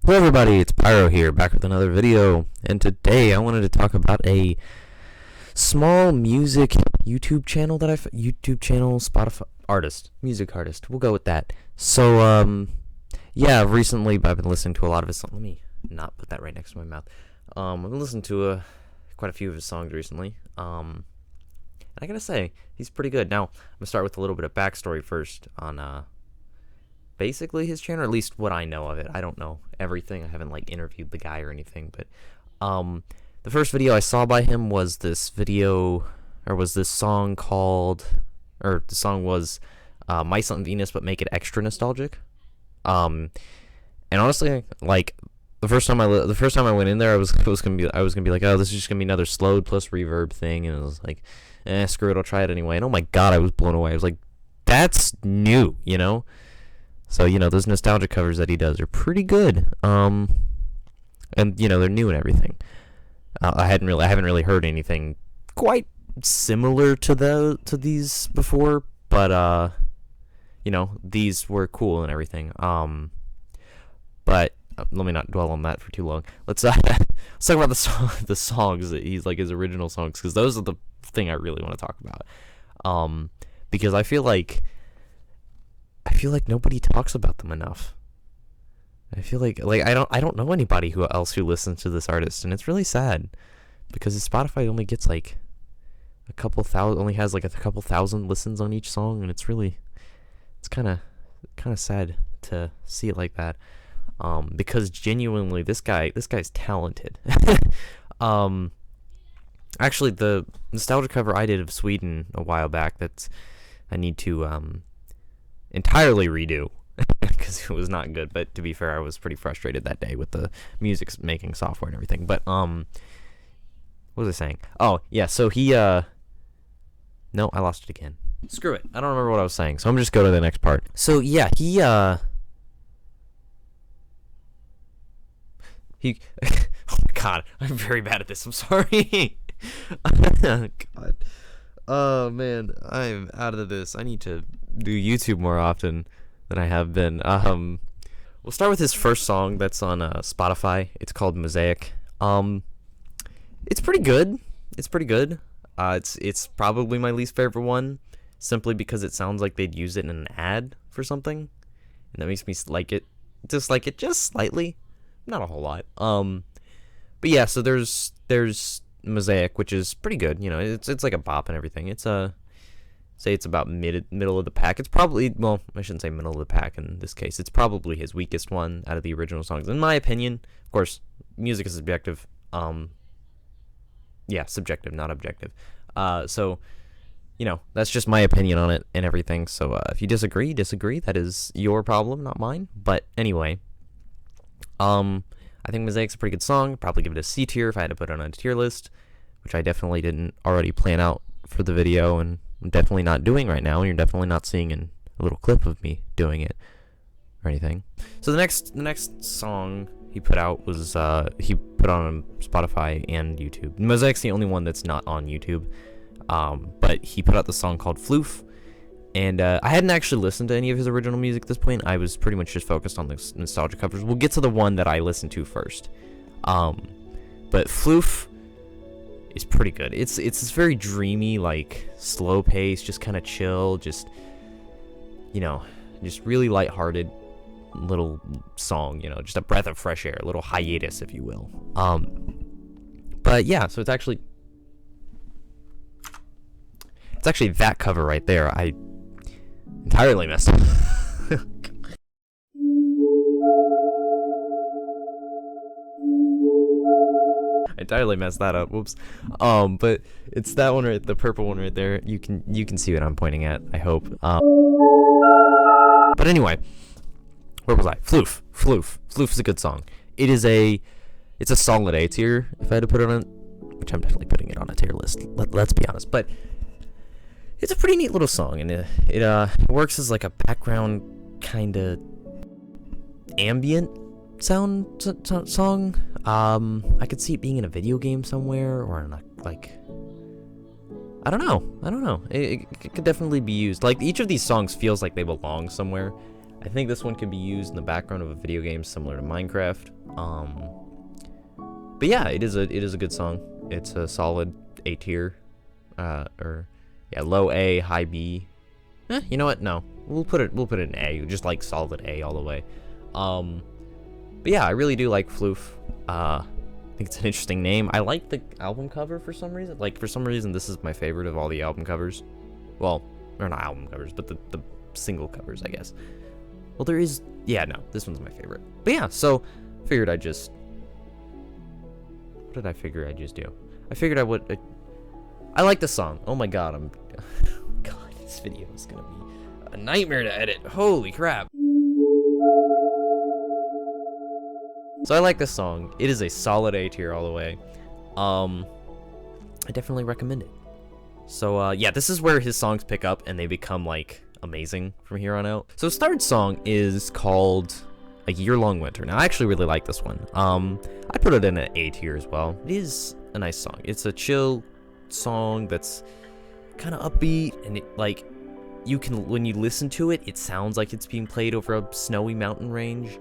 Hello everybody, it's Pyro here, back with another video, and today I wanted to talk about a small music YouTube channel, Spotify music artist, we'll go with that. So, yeah, recently I've been listening to a lot of his songs. Let me not put that right next to my mouth. I've been listening to quite a few of his songs recently, and I gotta say, he's pretty good. Now, I'm gonna start with a little bit of backstory first on, basically his channel, or at least what I know of it. I don't know everything. I haven't interviewed the guy or anything, but the first video I saw by him was this song called, or the song was Mice on Venus, but make it extra nostalgic. And honestly, the first time I went in there, I was gonna be like, oh, this is just gonna be another slowed plus reverb thing, and it was like, screw it, I'll try it anyway. And oh my god, I was blown away. I was like, that's new, you know. So, those nostalgia covers that he does are pretty good. And, they're new and everything. I haven't really heard anything quite similar to these before, but, these were cool and everything. But let me not dwell on that for too long. Let's talk about the songs that he's his original songs, because those are the thing I really want to talk about. Because I feel like nobody talks about them enough. I feel like I don't know anybody else who listens to this artist, and it's really sad because his Spotify only gets a couple thousand listens on each song, and it's kind of sad to see it like that. Because genuinely this guy's talented. Actually, the nostalgia cover I did of Sweden a while back, I need to entirely redo because it was not good. But to be fair, I was pretty frustrated that day with the music making software and everything. But what was I saying? Oh yeah, so he no, I lost it again. Screw it, I don't remember what I was saying, so I'm just go to the next part. So yeah, he oh my god, I'm very bad at this, I'm sorry. God. Oh man, I'm out of this. I need to do YouTube more often than I have been. We'll start with his first song that's on Spotify. It's called Mosaic. It's pretty good. It's probably my least favorite one, simply because it sounds like they'd use it in an ad for something, and that makes me dislike it just slightly, not a whole lot. But yeah, so there's Mosaic, which is pretty good. It's like a bop and everything. It's say it's about middle of the pack. It's probably, well, I shouldn't say middle of the pack in this case. It's probably his weakest one out of the original songs, in my opinion. Of course, music is subjective. Yeah, subjective, not objective. So, that's just my opinion on it and everything. So, if you disagree. That is your problem, not mine. But anyway, I think Mosaic's a pretty good song. Probably give it a C tier if I had to put it on a tier list, which I definitely didn't already plan out for the video, and I'm definitely not doing right now, and you're definitely not seeing a little clip of me doing it or anything. So the next song he put out was he put on Spotify and YouTube. Mosaic's the only one that's not on YouTube, but he put out the song called Floof. And I hadn't actually listened to any of his original music at this point. I was pretty much just focused on the nostalgia covers. We'll get to the one that I listened to first. But Floof is pretty good. It's this very dreamy, slow pace, just kind of chill, just really lighthearted little song. Just a breath of fresh air, a little hiatus, if you will. But yeah, so it's actually that cover right there. I entirely messed up. I entirely messed that up. Whoops. But it's that one the purple one right there. You can see what I'm pointing at, I hope. But anyway, where was I? Floof. Floof is a good song. It's a solid A tier if I had to put it on, which I'm definitely putting it on a tier list. Let's be honest, but it's a pretty neat little song, and it works as a background kind of ambient sound song. I could see it being in a video game somewhere, or in I don't know. It could definitely be used. Each of these songs feels like they belong somewhere. I think this one could be used in the background of a video game similar to Minecraft, But yeah, it is a good song. It's a solid A tier, low A, high B. You know what? No, we'll put it in A, just like solid A all the way. But yeah, I really do like Floof. I think it's an interesting name. I like the album cover for some reason. Like, for some reason, this is my favorite of all the album covers. Well, or not album covers, but the single covers, I guess. Well, there is... Yeah, no, this one's my favorite. But yeah, so, figured I'd just... What did I figure I'd just do? I figured I would... I like the song. Oh my god, God, this video is gonna be a nightmare to edit. Holy crap. So I like this song. It is a solid A tier all the way. I definitely recommend it. So yeah, this is where his songs pick up and they become like amazing from here on out. So his third song is called A Year-Long Winter. Now I actually really like this one. I put it in an A tier as well. It is a nice song. It's a chill song that's kind of upbeat, and it like when you listen to it, it sounds like it's being played over a snowy mountain range.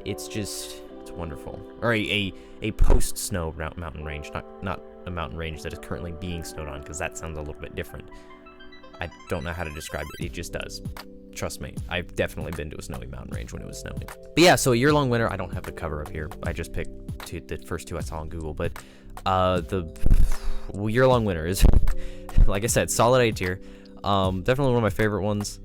It's wonderful. Or a post-snow mountain range, not a mountain range that is currently being snowed on, because that sounds a little bit different. I don't know how to describe it. It just does. Trust me, I've definitely been to a snowy mountain range when it was snowing. But yeah, so A Year-Long Winter, I don't have the cover up here. I just picked the first two I saw on Google, but the Year-Long Winter is, like I said, solid A tier. Definitely one of my favorite ones.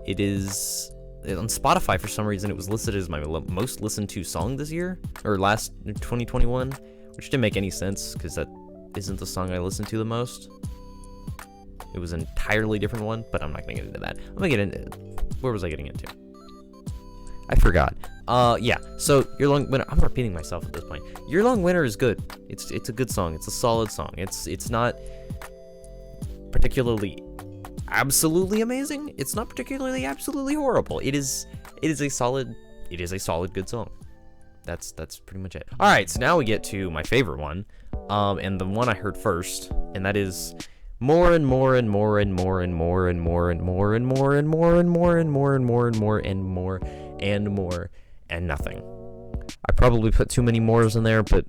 It is... On Spotify, for some reason, it was listed as my most listened to song this year, or last 2021, which didn't make any sense, because that isn't the song I listened to the most. It was an entirely different one, but I'm not going to get into that. I'm going to get into... Where was I getting into? I forgot. Yeah, so Year-Long Winter... I'm repeating myself at this point. Year-Long Winter is good. It's a good song. It's a solid song. It's not particularly... absolutely amazing. It's not particularly absolutely horrible. It is a solid good song. That's pretty much it. All right, so now we get to my favorite one, and the one I heard first, and that is more and more and more and more and more and more and more and more and more and more and more and more and more and more and more and nothing. I probably put too many mores in there, but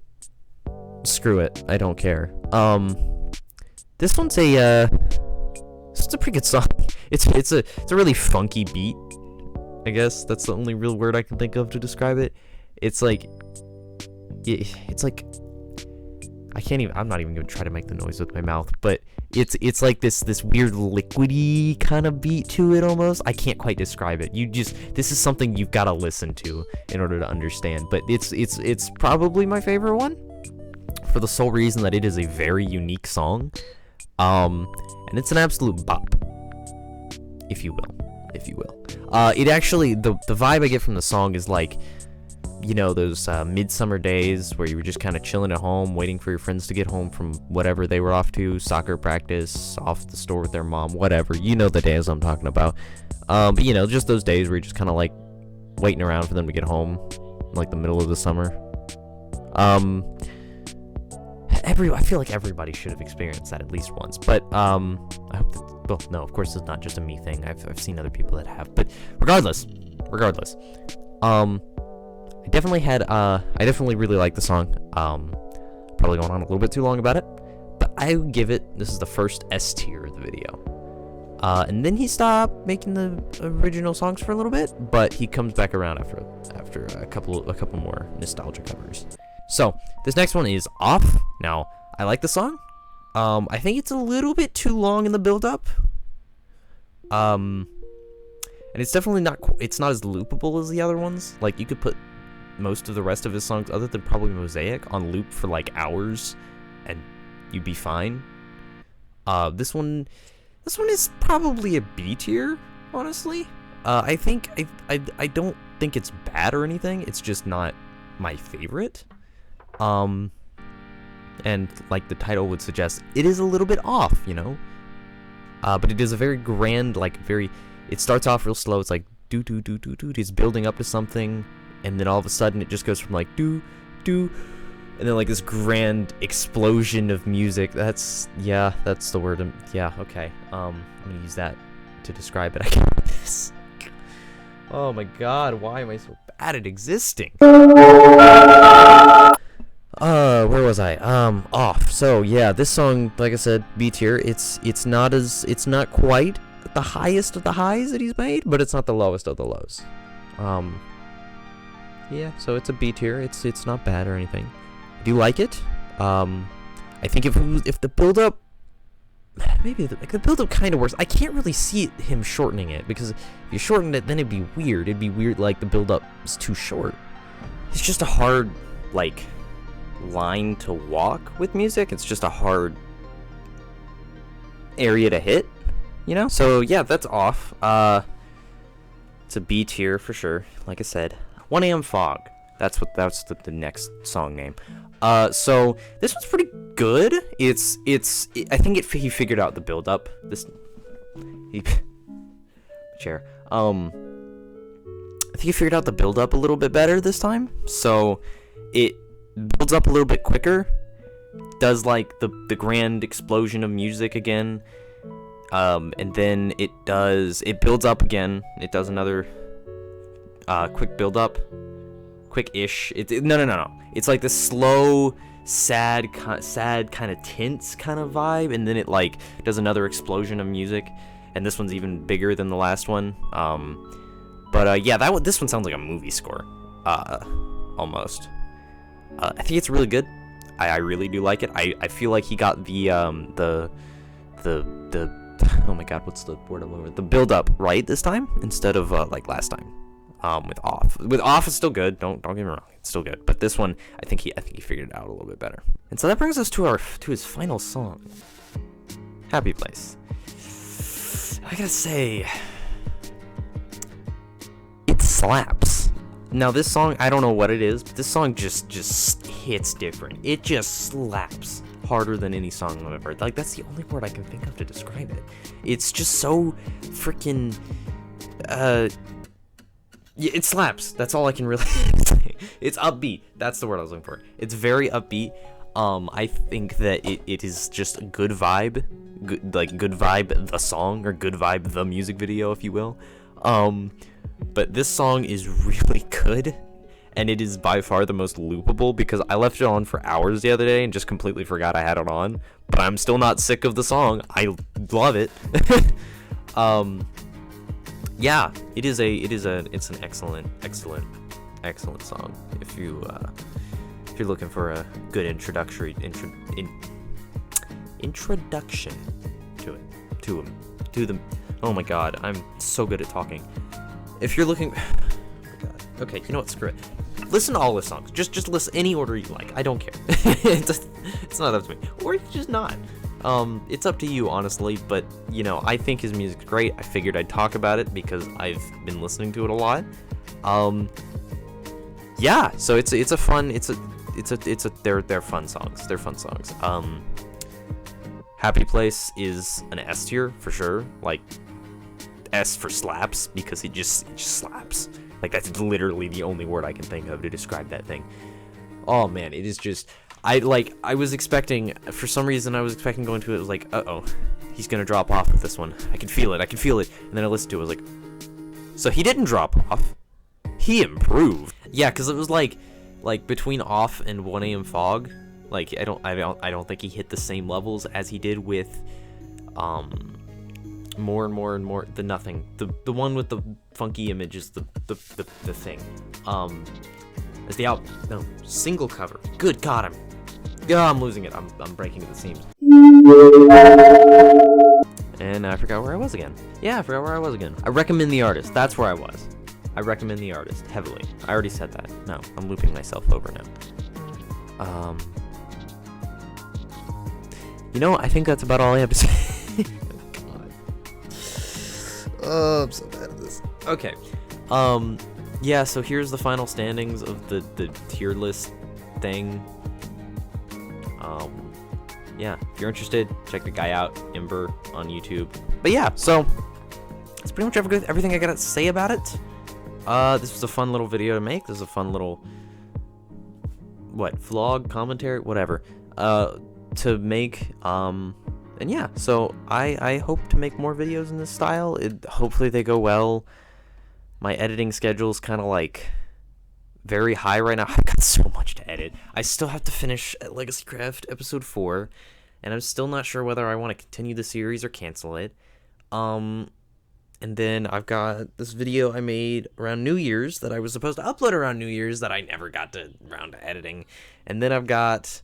screw it, I don't care. This one's it's a pretty good song. It's a really funky beat, I guess. That's the only real word I can think of to describe it. It's like I'm not even gonna try to make the noise with my mouth, but it's like this weird liquidy kind of beat to it almost. I can't quite describe it. This is something you've got to listen to in order to understand. But it's probably my favorite one, for the sole reason that it is a very unique song. And it's an absolute bop, if you will. It actually, the vibe I get from the song is like, you know, those midsummer days where you were just kind of chilling at home, waiting for your friends to get home from whatever they were off to, soccer practice, off the store with their mom, whatever. You know the days I'm talking about. But you know, just those days where you're just kind of like waiting around for them to get home, like the middle of the summer. I feel like everybody should have experienced that at least once, but I hope that, well, no, of course it's not just a me thing. I've seen other people that have, but regardless, I definitely really like the song. Probably going on a little bit too long about it, but I would give it, this is the first S tier of the video. And then he stopped making the original songs for a little bit, but he comes back around after a couple more nostalgia covers. So this next one is Off. Now I like the song. I think it's a little bit too long in the build-up. And it's definitely not. It's not as loopable as the other ones. Like, you could put most of the rest of his songs, other than probably Mosaic, on loop for like hours, and you'd be fine. This one is probably a B tier, honestly. I think I don't think it's bad or anything. It's just not my favorite. And like the title would suggest, it is a little bit off, you know. But it is a very grand, like it starts off real slow. It's like do do do do do. It's building up to something, and then all of a sudden it just goes from like do do, and then like this grand explosion of music. That's the word. Yeah, okay. I'm gonna use that to describe it. I guess. Oh my god, why am I so bad at existing? was I? Off. So yeah, this song, like I said, B tier. It's not quite the highest of the highs that he's made, but it's not the lowest of the lows. Yeah, so it's a B tier. It's not bad or anything. I do like it. I think if the build up, maybe the build up kind of works. I can't really see him shortening it, because if you shorten it, then it'd be weird. It'd be weird, like the build up is too short. It's just a hard line to walk with music. It's just a hard area to hit, So yeah, that's off. It's a B tier for sure. Like I said, 1 AM Fog. That's the next song name. So this one's pretty good. I think he figured out the build up. Chair. I think he figured out the build up a little bit better this time. So it builds up a little bit quicker. Does the grand explosion of music again. And then it builds up again. It does another quick build up. Quick-ish. No. It's like this slow, sad kind of tense kind of vibe, and then it does another explosion of music, and this one's even bigger than the last one. Yeah, this one sounds like a movie score, almost. I think it's really good. I really do like it. I feel like he got the oh my god, what's the word I'm looking for? The build up right this time instead of last time. With off it's still good. Don't get me wrong, it's still good. But this one, I think he figured it out a little bit better. And so that brings us to his final song, Happy Place. I gotta say, it slaps. Now this song, I don't know what it is, but this song just hits different. It just slaps harder than any song I've ever heard. That's the only word I can think of to describe it. It's just so freaking yeah, it slaps. That's all I can really say. It's upbeat. That's the word I was looking for. It's very upbeat. I think that it is just a good vibe. Good vibe the song, or good vibe the music video, if you will. But this song is really good, and it is by far the most loopable, because I left it on for hours the other day and just completely forgot I had it on. But I'm still not sick of the song. I love it. Yeah, it's an excellent song. If you're looking for a good introduction to them. Oh my god, I'm so good at talking. If you're looking, oh my god. Okay, you know what? Screw it. Listen to all the songs. Just listen any order you like. I don't care. It's not up to me, or you can just not. It's up to you, honestly, but, I think his music's great. I figured I'd talk about it because I've been listening to it a lot. Yeah, so they're fun songs. They're fun songs. Happy Place is an S tier, for sure. S for slaps, because it just slaps. That's literally the only word I can think of to describe that thing. Oh, man, it is just... I was expecting, for some reason, going to it, was uh-oh, he's gonna drop off with this one. I can feel it. And then I listened to it, I was so he didn't drop off. He improved. Yeah, because it was between Off and 1 AM Fog, I don't think he hit the same levels as he did with, more and more, the Nothing. The one with the funky images, the thing. As the album, no, single cover. Good God, I'm losing it. I'm breaking at the seams. And I forgot where I was again. Yeah, I forgot where I was again. I recommend the artist. That's where I was. I recommend the artist heavily. I already said that. No, I'm looping myself over now. I think that's about all I have to say. God. Oh, I'm so bad at this. Okay. Yeah, so here's the final standings of the tier list thing. Yeah, if you're interested, check the guy out, EMBRR, on YouTube. But yeah, so that's pretty much everything I gotta say about it. This was a fun little video to make. This is a fun little, vlog, commentary, whatever, to make. And yeah, so I hope to make more videos in this style. Hopefully they go well. My editing schedule's kind of very high right now. I've got so much to edit. I still have to finish Legacy Craft episode 4, and I'm still not sure whether I want to continue the series or cancel it. And then I've got this video I made around New Year's that I was supposed to upload around New Year's that I never got around to editing. And then I've got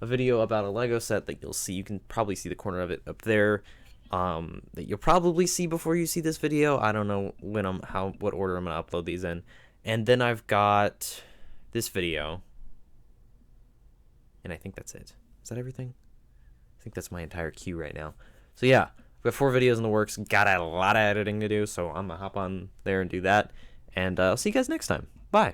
a video about a Lego set that you'll see. You can probably see the corner of it up there. That you'll probably see before you see this video. I don't know what order I'm gonna upload these in. And then I've got this video, and I think that's it. Is that everything? I think that's my entire queue right now. So yeah, we have 4 videos in the works. Got a lot of editing to do, so I'm gonna hop on there and do that. And I'll see you guys next time. Bye.